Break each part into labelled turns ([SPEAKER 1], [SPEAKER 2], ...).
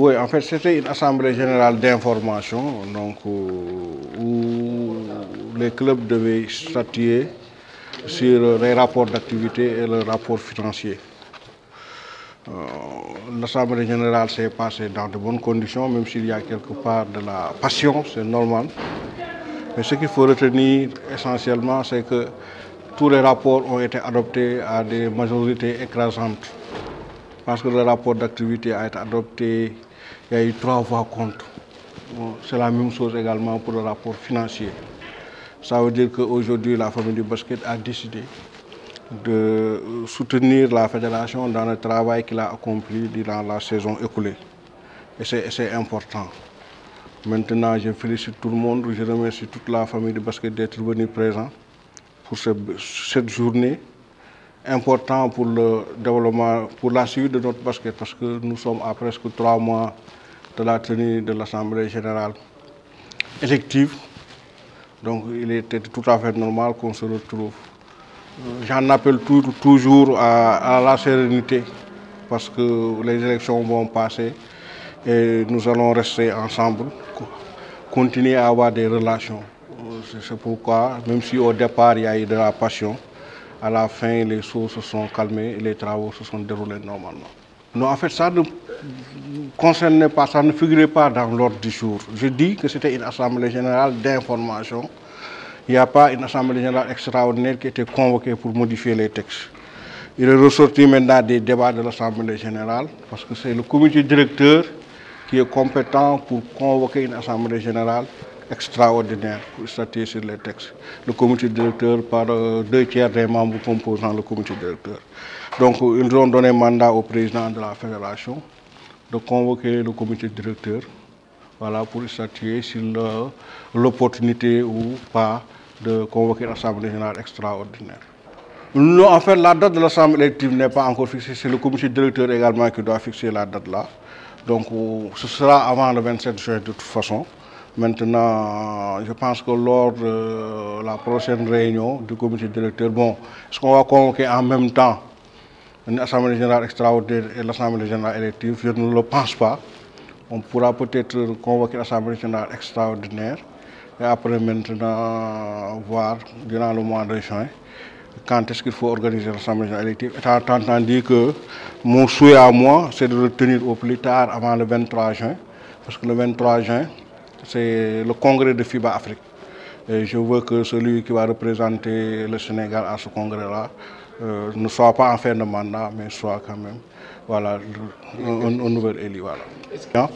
[SPEAKER 1] Oui, en fait, c'était une assemblée générale d'information, donc où les clubs devaient statuer sur les rapports d'activité et le rapport financier. L'assemblée générale s'est passée dans de bonnes conditions, même s'il y a quelque part de la passion, c'est normal. Mais ce qu'il faut retenir essentiellement, c'est que tous les rapports ont été adoptés à des majorités écrasantes. Parce que le rapport d'activité a été adopté, il y a eu 3 voix contre. C'est la même chose également pour le rapport financier. Ça veut dire qu'aujourd'hui, la famille du basket a décidé de soutenir la fédération dans le travail qu'elle a accompli durant la saison écoulée. Et c'est important. Maintenant, je félicite tout le monde, je remercie toute la famille du basket d'être venue présent pour cette journée importante pour le développement, pour la suite de notre basket, parce que nous sommes à presque 3 mois de la tenue de l'Assemblée générale élective. Donc il était tout à fait normal qu'on se retrouve. J'en appelle toujours à la sérénité, parce que les élections vont passer et nous allons rester ensemble, continuer à avoir des relations. C'est pourquoi, même si au départ il y a eu de la passion, à la fin les choses se sont calmées et les travaux se sont déroulés normalement. Non, en fait, ça ne concernait pas, ça ne figurait pas dans l'ordre du jour. Je dis que c'était une assemblée générale d'information. Il n'y a pas une assemblée générale extraordinaire qui était convoquée pour modifier les textes. Il est ressorti maintenant des débats de l'assemblée générale, parce que c'est le comité directeur qui est compétent pour convoquer une assemblée générale extraordinaire pour statuer sur les textes. Le comité directeur par 2/3 des membres composant le comité directeur. Donc ils ont donné mandat au président de la fédération de convoquer le comité directeur, voilà, pour statuer sur l'opportunité ou pas de convoquer l'assemblée générale extraordinaire. Non, en fait, la date de l'assemblée élective n'est pas encore fixée, c'est le comité directeur également qui doit fixer la date là. Donc ce sera avant le 27 juin de toute façon. Maintenant, je pense que lors de la prochaine réunion du comité directeur, bon, est-ce qu'on va convoquer en même temps une assemblée générale extraordinaire et l'assemblée générale élective? Je ne le pense pas. On pourra peut-être convoquer l'assemblée générale extraordinaire et après maintenant voir durant le mois de juin quand est-ce qu'il faut organiser l'assemblée générale élective. Étant entendu que mon souhait à moi, c'est de le tenir au plus tard avant le 23 juin, parce que le 23 juin, c'est le congrès de FIBA Afrique. Et je veux que celui qui va représenter le Sénégal à ce congrès-là ne soit pas en fin de mandat, mais soit quand même, voilà, un nouvel élu. Voilà.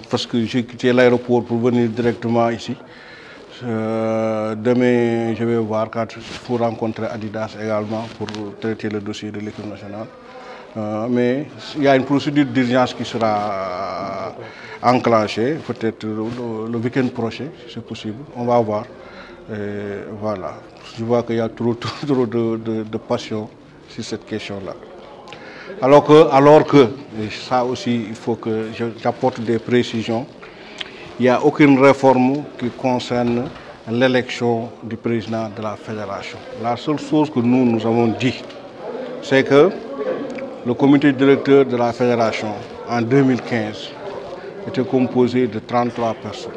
[SPEAKER 1] Parce que j'ai quitté l'aéroport pour venir directement ici. Demain, je vais voir quand il faut rencontrer Adidas également pour traiter le dossier de l'équipe nationale. Mais il y a une procédure d'urgence qui sera enclenchée, peut-être le week-end prochain, si c'est possible. On va voir. Et voilà. Je vois qu'il y a trop de passion sur cette question-là. Alors que, et ça aussi, il faut que j'apporte des précisions. Il n'y a aucune réforme qui concerne l'élection du président de la fédération. La seule chose que nous avons dit, c'est que le comité directeur de la fédération, en 2015, était composé de 33 personnes.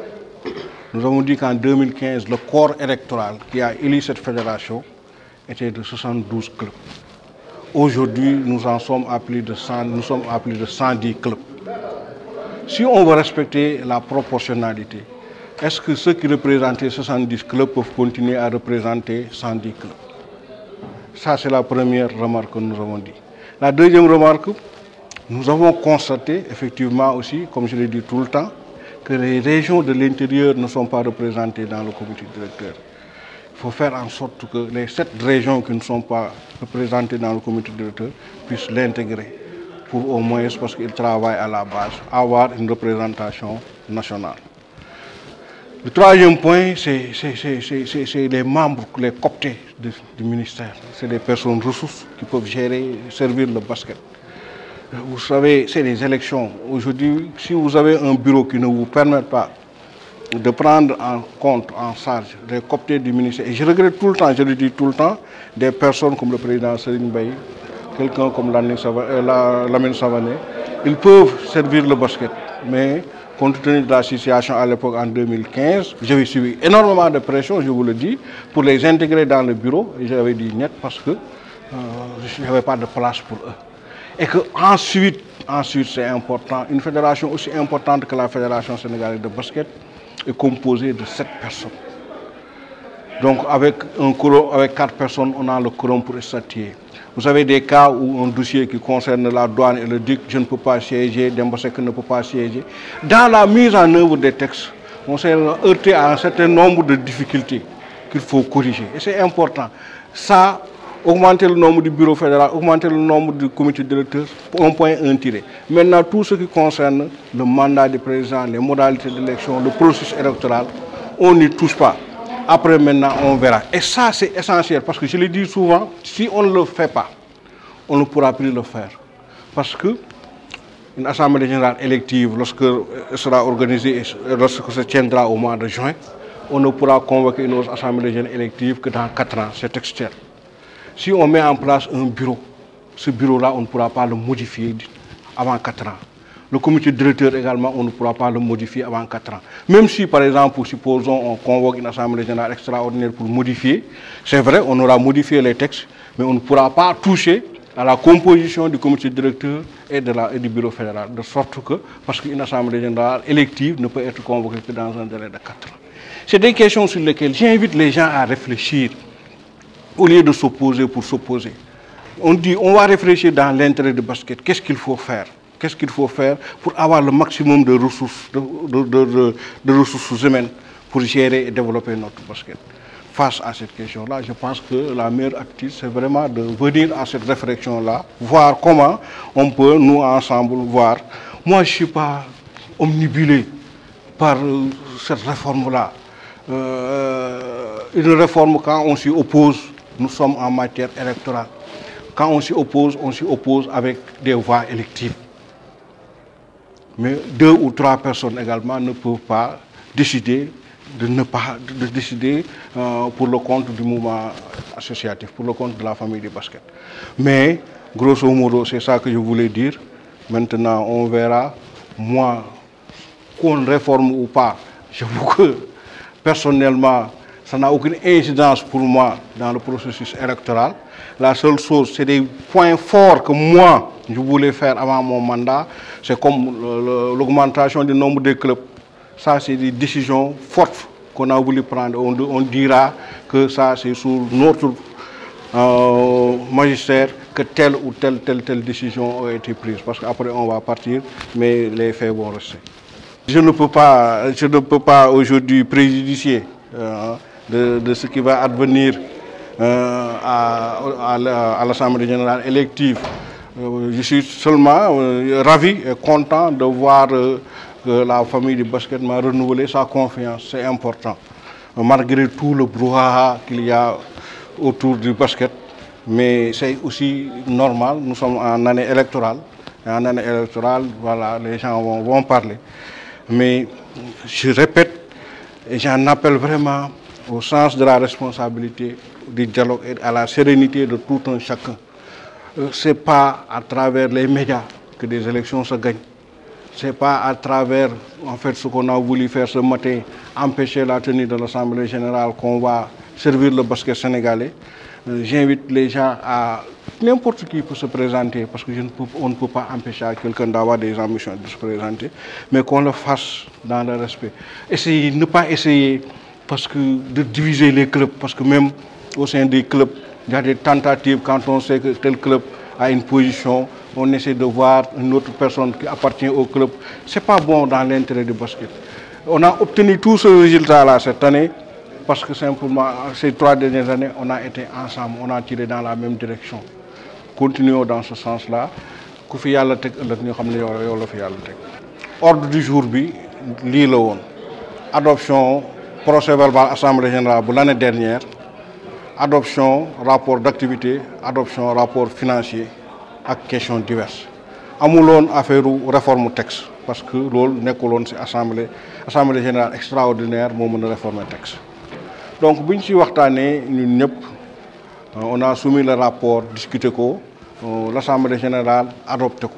[SPEAKER 1] Nous avons dit qu'en 2015, le corps électoral qui a élu cette fédération était de 72 clubs. Aujourd'hui, nous sommes à plus de 110 clubs. Si on veut respecter la proportionnalité, est-ce que ceux qui représentaient 70 clubs peuvent continuer à représenter 110 clubs? Ça, c'est la première remarque que nous avons dit. La deuxième remarque, nous avons constaté effectivement aussi, comme je l'ai dit tout le temps, que les régions de l'intérieur ne sont pas représentées dans le comité directeur. Il faut faire en sorte que les 7 régions qui ne sont pas représentées dans le comité directeur puissent l'intégrer, pour au moins, parce qu'ils travaillent à la base, avoir une représentation nationale. Le troisième point, c'est les membres, les cooptés du ministère. C'est des personnes ressources qui peuvent gérer, servir le basket. Vous savez, c'est des élections. Aujourd'hui, si vous avez un bureau qui ne vous permet pas de prendre en compte, en charge, les cooptés du ministère, et je regrette tout le temps, je le dis tout le temps, des personnes comme le président Serigne Baye, quelqu'un comme Lamine Savané, ils peuvent servir le basket. mais compte tenu de la situation à l'époque en 2015, j'avais subi énormément de pression, je vous le dis, pour les intégrer dans le bureau. Et j'avais dit net parce que je n'avais pas de place pour eux. Et que ensuite c'est important, une fédération aussi importante que la Fédération sénégalaise de basket est composée de 7 personnes. Donc avec un quorum, avec 4 personnes, on a le quorum pour statuer. Vous avez des cas où un dossier qui concerne la douane et le DIC, je ne peux pas siéger, Dembosek ne peut pas siéger. Dans la mise en œuvre des textes, on s'est heurté à un certain nombre de difficultés qu'il faut corriger. Et c'est important. Ça, augmenter le nombre du bureau fédéral, augmenter le nombre du comité directeur, un point, un tiré. Maintenant, tout ce qui concerne le mandat du président, les modalités d'élection, le processus électoral, on n'y touche pas. Après, maintenant, on verra. Et ça, c'est essentiel, parce que je le dis souvent, si on ne le fait pas, on ne pourra plus le faire. Parce que une assemblée générale élective, lorsque elle sera organisée, lorsque se tiendra au mois de juin, on ne pourra convoquer une autre assemblée générale élective que dans 4 ans, c'est externe. Si on met en place un bureau, ce bureau-là, on ne pourra pas le modifier avant 4 ans. Le comité directeur également, on ne pourra pas le modifier avant 4 ans. Même si, par exemple, supposons on convoque une assemblée générale extraordinaire pour modifier, c'est vrai, on aura modifié les textes, mais on ne pourra pas toucher à la composition du comité directeur et du bureau fédéral. De sorte que, parce qu'une assemblée générale élective ne peut être convoquée que dans un délai de 4 ans. C'est des questions sur lesquelles j'invite les gens à réfléchir, au lieu de s'opposer pour s'opposer. On dit, on va réfléchir dans l'intérêt du basket. Qu'est-ce qu'il faut faire? Qu'est-ce qu'il faut faire pour avoir le maximum de ressources, de ressources humaines pour gérer et développer notre basket? Face à cette question-là, je pense que la meilleure attitude, c'est vraiment de venir à cette réflexion-là, voir comment on peut, nous ensemble, voir. Moi, je ne suis pas omnibulé par cette réforme-là. Une réforme, quand on s'y oppose, nous sommes en matière électorale. Quand on s'y oppose avec des voix électives. Mais 2 ou 3 personnes également ne peuvent pas décider décider pour le compte du mouvement associatif, pour le compte de la famille du basket. Mais, grosso modo, c'est ça que je voulais dire. Maintenant, on verra. Moi, qu'on réforme ou pas, j'avoue que personnellement, ça n'a aucune incidence pour moi dans le processus électoral. La seule chose, c'est des points forts que moi, je voulais faire avant mon mandat. C'est comme l'augmentation du nombre de clubs. Ça, c'est des décisions fortes qu'on a voulu prendre. On dira que ça, c'est sous notre magistère que telle ou telle décision a été prise. Parce qu'après, on va partir, mais les faits vont rester. Je ne peux pas aujourd'hui préjudicer de ce qui va advenir à l'Assemblée générale élective. Je suis seulement ravi et content de voir que la famille du basket m'a renouvelé sa confiance. C'est important. Malgré tout le brouhaha qu'il y a autour du basket, mais c'est aussi normal, nous sommes en année électorale. Et en année électorale, voilà, les gens vont parler. Mais je répète, et j'en appelle vraiment au sens de la responsabilité, du dialogue et à la sérénité de tout un chacun. Ce n'est pas à travers les médias que des élections se gagnent. Ce n'est pas à travers en fait, ce qu'on a voulu faire ce matin, empêcher la tenue de l'Assemblée générale qu'on va servir le basket sénégalais. J'invite les gens à... N'importe qui peut se présenter, parce qu'on ne peut pas empêcher à quelqu'un d'avoir des ambitions de se présenter, mais qu'on le fasse dans le respect. Essayez, ne pas essayer parce que de diviser les clubs, parce que même au sein des clubs, il y a des tentatives quand on sait que tel club a une position, on essaie de voir une autre personne qui appartient au club. Ce n'est pas bon dans l'intérêt du basket. On a obtenu tout ce résultat-là cette année parce que simplement, ces 3 dernières années, on a été ensemble, on a tiré dans la même direction. Continuons dans ce sens-là. Ordre du jour, adoption procès-verbal Assemblée générale de l'année dernière, adoption rapport d'activité, adoption rapport financier ak questions diverses. Amuloon affaire réforme texte parce que loolu nekkuloon ci assemblée générale extraordinaire moo mën a réformer texte. Donc buñ ci waxtaanee ñun ñëpp on a soumis le rapport discuté ko l'assemblée générale adopté ko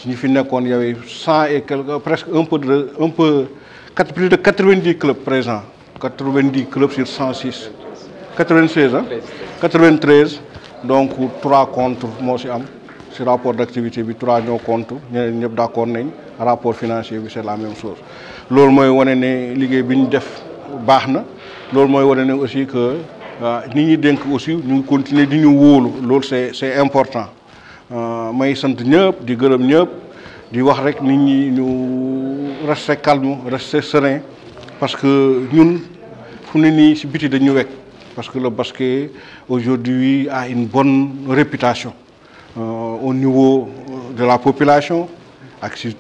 [SPEAKER 1] ñi fi nekkoon y avait 100 et quelques, presque plus de 90 clubs présents, 90 clubs sur 106, 96 hein, 93, donc 3 contre moo si am si rapport d'activité bi 3 ñoo contre ñeneen ñëpp d'accord nañ rapport financier bi c'est la même chose. loolu mooy wane ne liggéey bi ñu def baax na loolu mooy wane ne aussi que nit ñi dénk aussi ñu ngi continuer di ñu wóolu loolu c'est important. may sant ñëpp di gërëm ñëpp di wax rek nit ñi ñu rester calme rester serein parce que ñun fu ne nii si biti dañu wekk parce que le basket aujourd'hui a une bonne réputation au niveau de la population ak si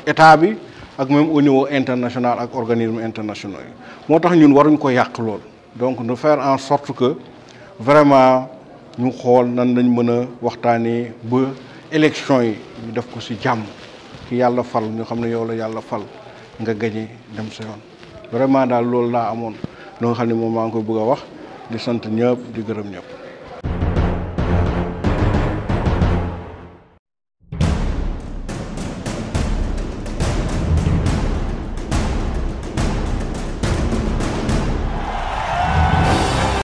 [SPEAKER 1] état bi ak même au niveau international ak organismes internationaux yi moo tax ñun waruñ ko yàq lool donc de faire en sorte que vraiment ñu xool nan lañ mën a waxtaanee ba élection yi ñu def ko ci jàmm ki yàlla fal ñu xam ne yow la yàlla fal nga gañe dem sa yoon vraiment daal loolu laa amoon loo nga xam ne moom maa ngi koy bëgg a wax di sant ñëpp di gërëm ñëpp.